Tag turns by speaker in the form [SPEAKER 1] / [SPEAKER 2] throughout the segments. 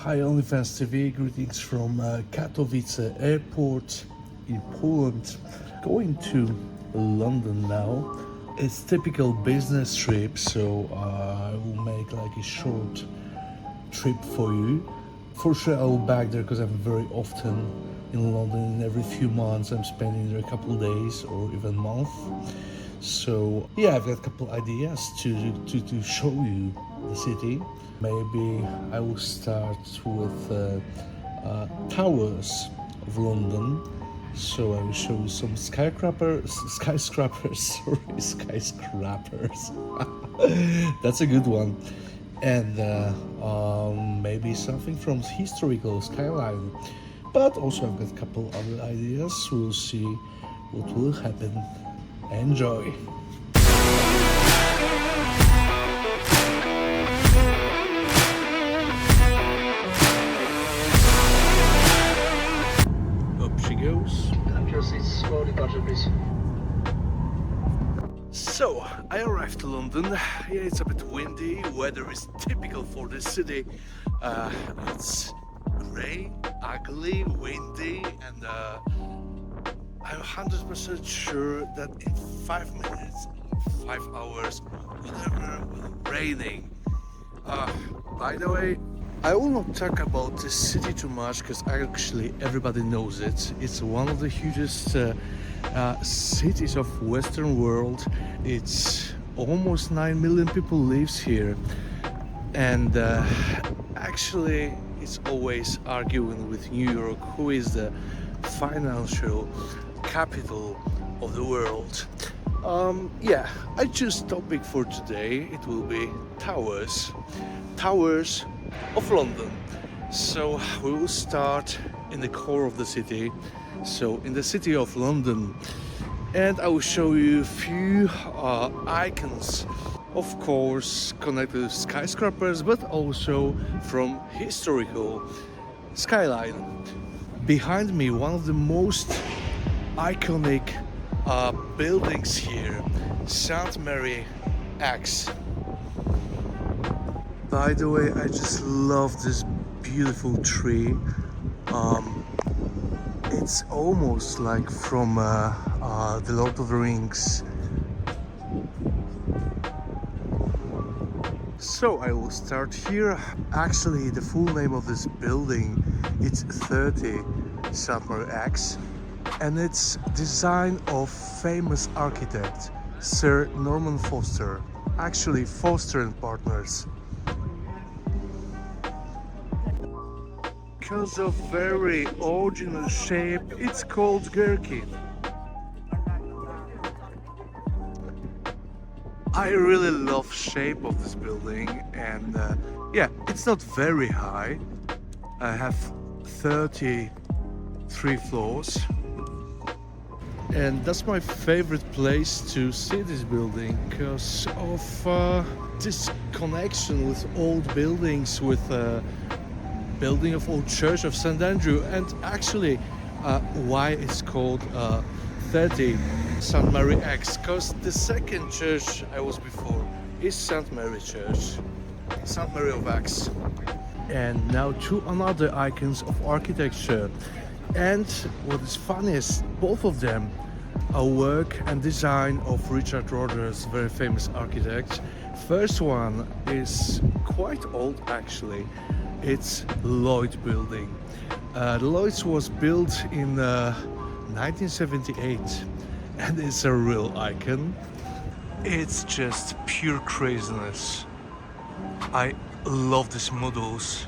[SPEAKER 1] Hi OnlyFans TV, greetings from Katowice airport in Poland. Going to London now. It's typical business trip, so I will make like a short trip for you. For sure I will back there because I'm very often in London. Every few months I'm spending there a couple of days or even a month. So yeah, I've got a couple ideas to show you the city. Maybe I will start with towers of London. So I will show you some skyscrapers, sorry, skyscrapers. That's a good one. And maybe something from historical skyline. But also I've got a couple other ideas. We'll see what will happen. Enjoy. Up she goes.
[SPEAKER 2] Slow departure, please.
[SPEAKER 1] So, I arrived to London. Yeah, it's a bit windy. Weather is typical for this city. It's grey, ugly, windy, and I'm 100% sure that in 5 minutes, 5 hours, whatever, will be raining. By the way, I will not talk about this city too much because actually everybody knows it. It's one of the hugest cities of Western world. It's almost 9 million people lives here, and actually it's always arguing with New York, who is the financial capital of the world. Yeah, I choose topic for today. It will be towers of London. So we will start in the core of the city, so in the city of London, and I will show you a few icons, of course connected with skyscrapers, but also from historical skyline. Behind me, one of the most iconic buildings here, St. Mary Axe. By the way, I just love this beautiful tree. It's almost like from the Lord of the Rings. So I will start here. Actually, the full name of this building, it's 30 St. Mary Axe, and it's design of famous architect Sir Norman Foster. Actually, Foster and Partners. Because of very original shape, it's called gherkin. I really love shape of this building, and yeah, it's not very high. I have 33 floors, and that's my favorite place to see this building because of this connection with old buildings, with building of old church of St. Andrew, and actually why it's called 30 St. Mary Axe, because the second church I was before is St. Mary Church, St. Mary of Axe. And now to another icons of architecture, and what is funny is both of them are work and design of Richard Rogers, very famous architect. First one is quite old actually. It's Lloyd building. The Lloyd's was built in 1978, and it's a real icon. It's just pure craziness. I love these models,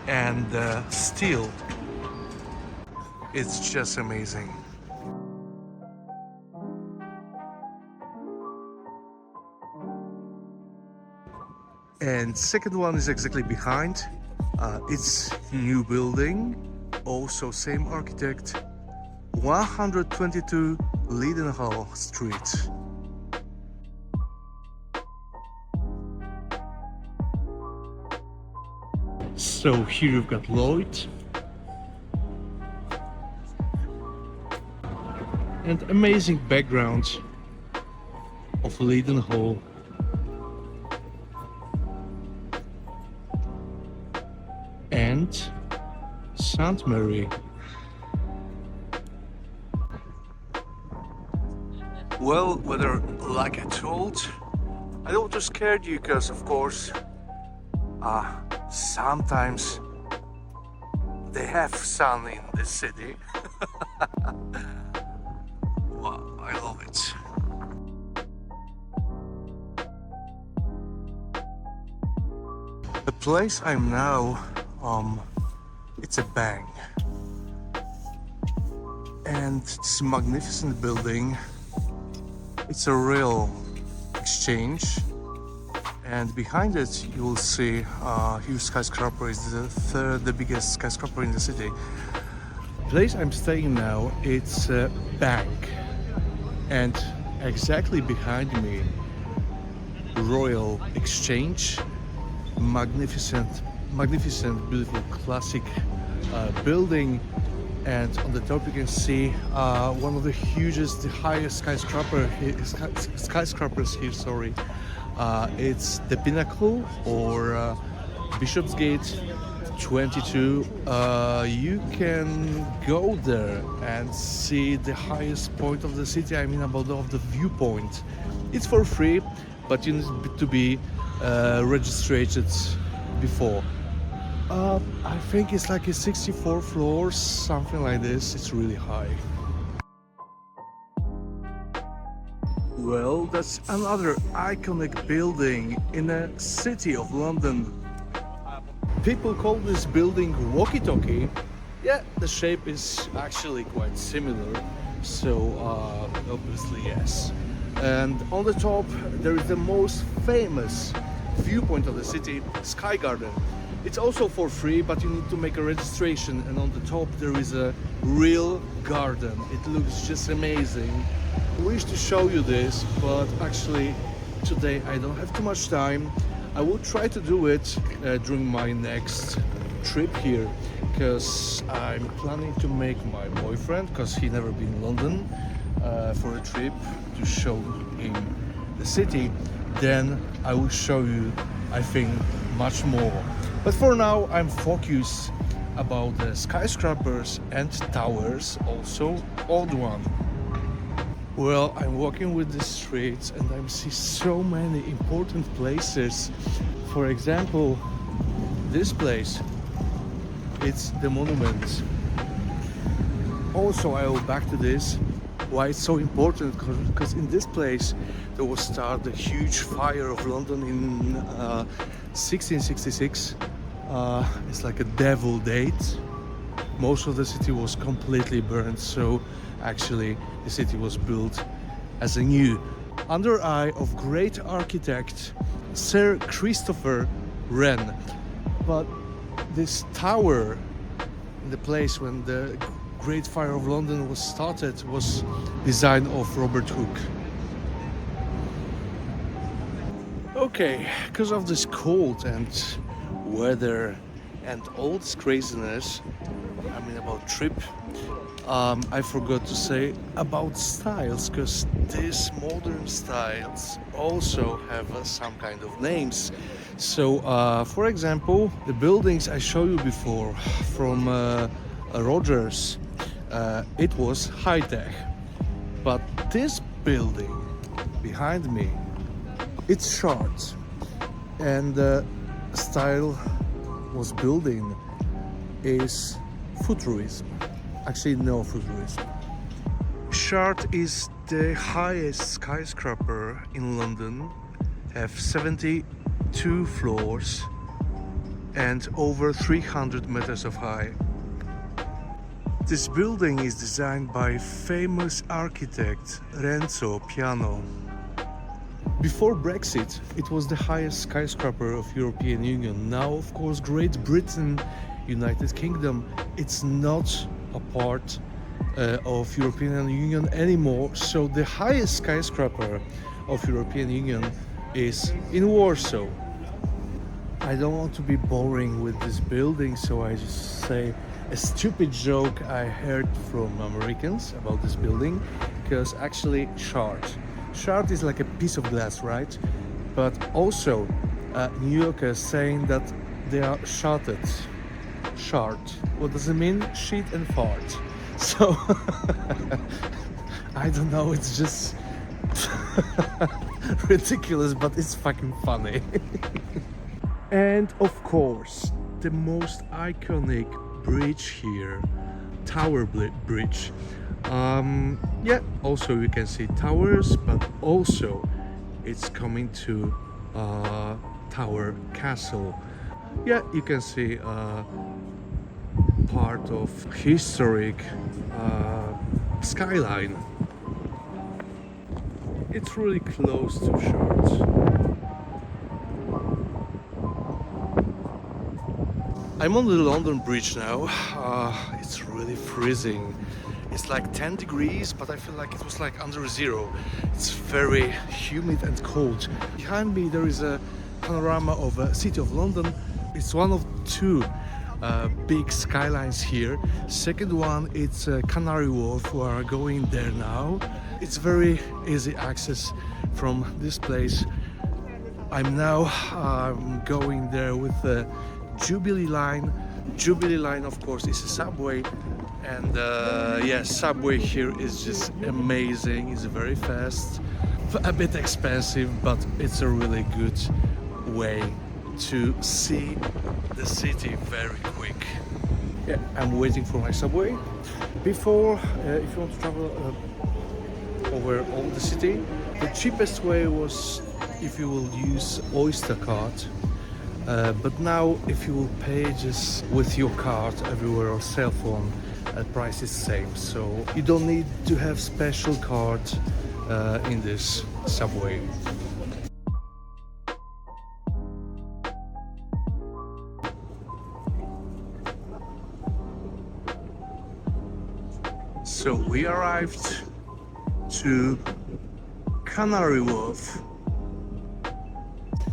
[SPEAKER 1] and steel. It's just amazing. And second one is exactly behind. It's new building, also same architect, 122 Leadenhall Street. So here you've got Lloyd, and amazing background of Leadenhall. And and St. Mary. Well, whether like I told, I don't want to scare you because of course sometimes they have sun in this city. Wow, I love it. The place I'm now, it's a bank, and it's a magnificent building. It's a real exchange, and behind it you will see a huge skyscraper. It's the biggest skyscraper in the city. The place I'm staying now, it's a bank, and exactly behind me, Royal Exchange. Magnificent, beautiful, classic building, and on the top you can see one of the hugest, the highest skyscrapers here. Sorry, it's the Pinnacle or Bishopsgate 22. You can go there and see the highest point of the city. I mean, about of the viewpoint. It's for free, but you need to be registered before. I think it's like a 64 floors, something like this. It's really high. Well, that's another iconic building in the city of London. People call this building walkie-talkie. Yeah, the shape is actually quite similar, so obviously yes. And on the top there is the most famous viewpoint of the city, Sky Garden. It's also for free, but you need to make a registration, and on the top there is a real garden. It looks just amazing. I wish to show you this, but actually today I don't have too much time. I will try to do it during my next trip here, because I'm planning to make my boyfriend, because he never been in London, for a trip to show him the city. Then I will show you, I think, much more. But for now I'm focused about the skyscrapers and towers, also old one. Well, I'm walking with the streets and I see so many important places. For example, this place, it's the monument. Also, I will back to this. Why it's so important? Because in this place there was started the huge fire of London in 1666. It's like a devil date. Most of the city was completely burned, so actually the city was built as a new, under eye of great architect Sir Christopher Wren. But this tower, in the place when the Great Fire of London was started, was design of Robert Hooke. Okay, because of this cold and weather and all this craziness, I mean about trip, I forgot to say about styles, because these modern styles also have some kind of names. So for example, the buildings I showed you before from Rogers, it was high-tech, but this building behind me, it's short, and the style was building is futurism. Actually, no futurism. Shard is the highest skyscraper in London, have 72 floors and over 300 meters of height. This building is designed by famous architect Renzo Piano. Before Brexit, it was the highest skyscraper of European Union. Now, of course, Great Britain, United Kingdom, it's not a part of European Union anymore. So the highest skyscraper of European Union is in Warsaw. I don't want to be boring with this building, so I just say a stupid joke I heard from Americans about this building, because actually shard is like a piece of glass, right? But also New Yorkers saying that they are shattered. Shard. What does it mean? Shit and fart. So I don't know, it's just ridiculous, but it's fucking funny. And of course, the most iconic bridge here, Bridge. Yeah, also you can see towers, but also it's coming to Tower Castle. Yeah, you can see part of historic skyline. It's really close to Shards. I'm on the London Bridge now. It's really freezing. It's like 10 degrees, but I feel like it was like under zero. It's very humid and cold. Behind me there is a panorama of the city of London. It's one of two big skylines here. Second one, it's Canary Wharf. We are going there now. It's very easy access from this place. I'm now going there with the Jubilee line. Jubilee line, of course, is a subway, and yeah, subway here is just amazing. It's very fast, a bit expensive, but it's a really good way to see the city very quick. Yeah, I'm waiting for my subway. Before, if you want to travel over all the city, the cheapest way was if you will use Oyster card. But now if you will pay just with your card everywhere or cell phone, price is same. So you don't need to have special card in this subway. So we arrived to Canary Wharf.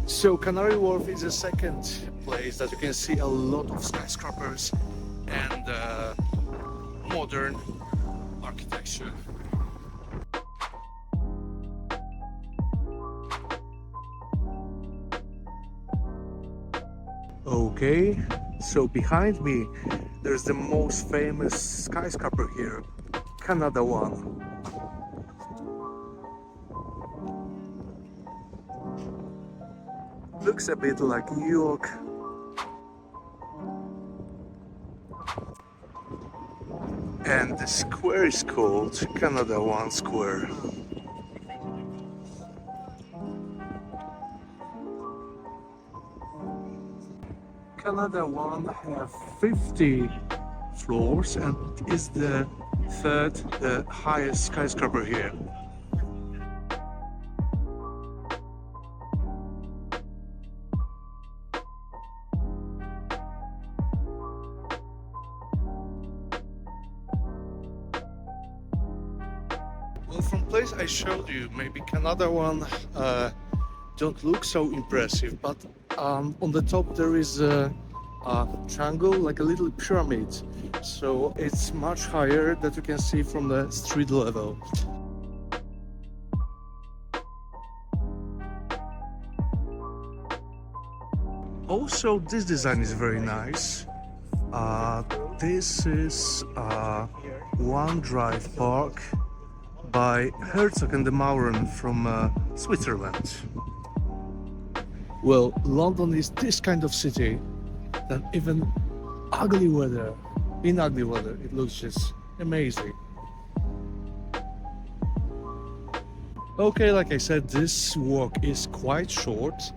[SPEAKER 1] So Canary Wharf is a second place that you can see a lot of skyscrapers and modern architecture. Okay, so behind me there's the most famous skyscraper here, Canada One. Looks a bit like New York. And the square is called Canada One Square. Canada One have 50 floors and is the third, the highest skyscraper here. Well, from place I showed you, maybe Canada One don't look so impressive, but on the top there is a triangle, like a little pyramid, so it's much higher that you can see from the street level. Also, this design is very nice. This is One Drive Park by Herzog and de Mauren from Switzerland. Well, London is this kind of city that even in ugly weather, it looks just amazing. Okay, like I said, this walk is quite short.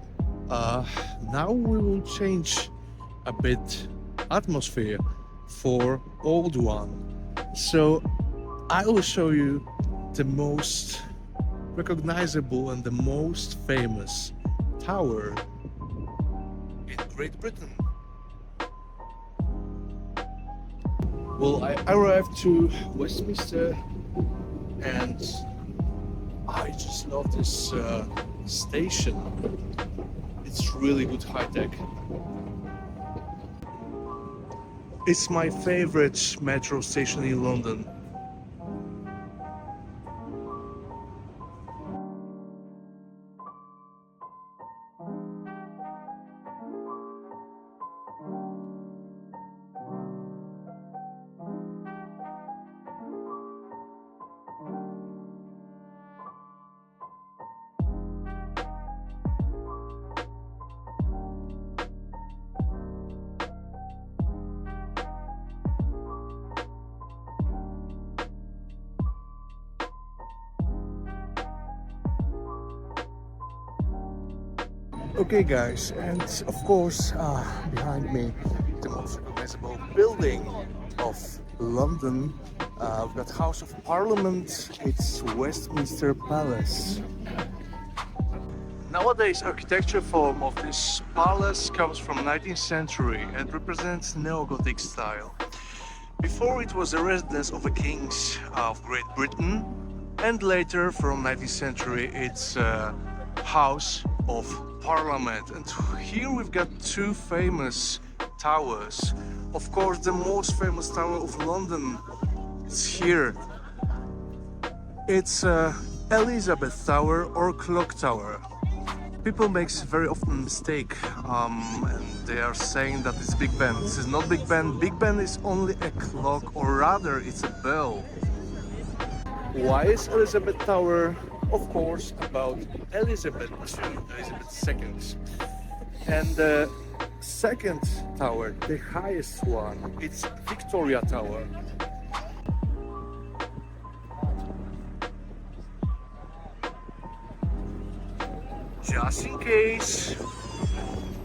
[SPEAKER 1] Now we will change a bit atmosphere for old one. So I will show you the most recognizable and the most famous tower in Great Britain. Well, I arrived to Westminster and I just love this station. It's really good high tech. It's my favorite metro station in London. Okay guys, and of course behind me the most recognizable building of London. We've got House of Parliament, it's Westminster Palace. Nowadays architecture form of this palace comes from 19th century and represents neo-Gothic style. Before it was the residence of the kings of Great Britain, and later from 19th century it's House of Parliament. And here we've got two famous towers. Of course the most famous tower of London is here. It's Elizabeth Tower or Clock Tower. People make very often mistake and they are saying that it's Big Ben. This is not Big Ben. Big Ben is only a clock, or rather it's a bell. Why is Elizabeth Tower? Of course about Elizabeth II. And the second tower, the highest one, it's Victoria Tower. Just in case,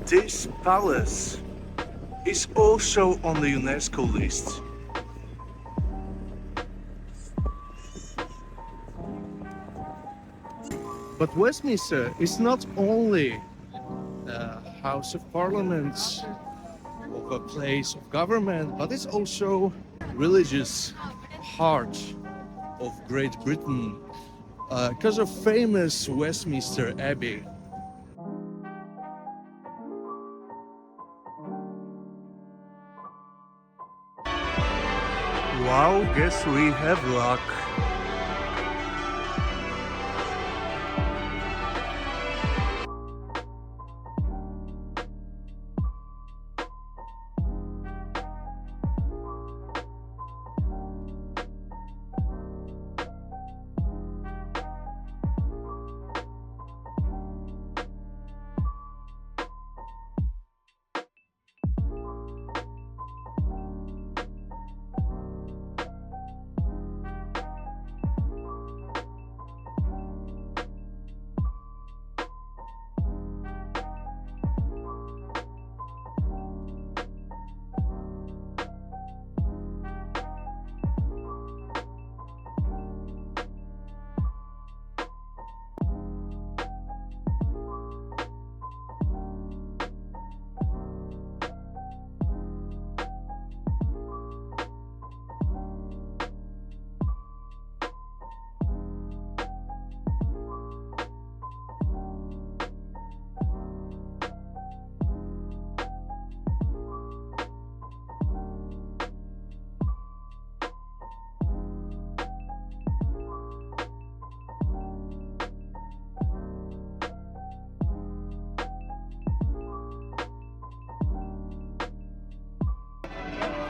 [SPEAKER 1] this palace is also on the UNESCO list. But Westminster is not only a House of Parliament, of a place of government, but it's also religious heart of Great Britain because of famous Westminster Abbey. Wow, guess we have luck.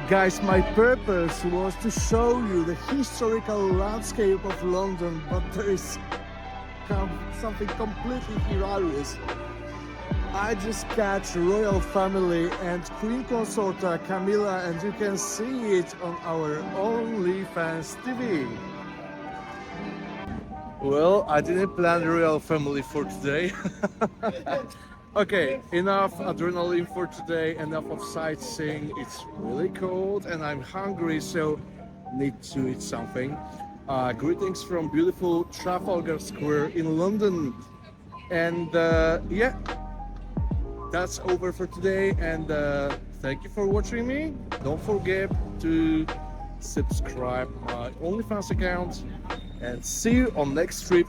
[SPEAKER 1] Guys, my purpose was to show you the historical landscape of London, but there is something completely hilarious. I just catch royal family and Queen Consorta Camilla, and you can see it on our OnlyFans TV. Well, I didn't plan the royal family for today. Okay, enough adrenaline for today, enough of sightseeing. It's really cold and I'm hungry, so need to eat something. Greetings from beautiful Trafalgar Square in London. And yeah, that's over for today, and thank you for watching me. Don't forget to subscribe my OnlyFans account, and see you on next trip.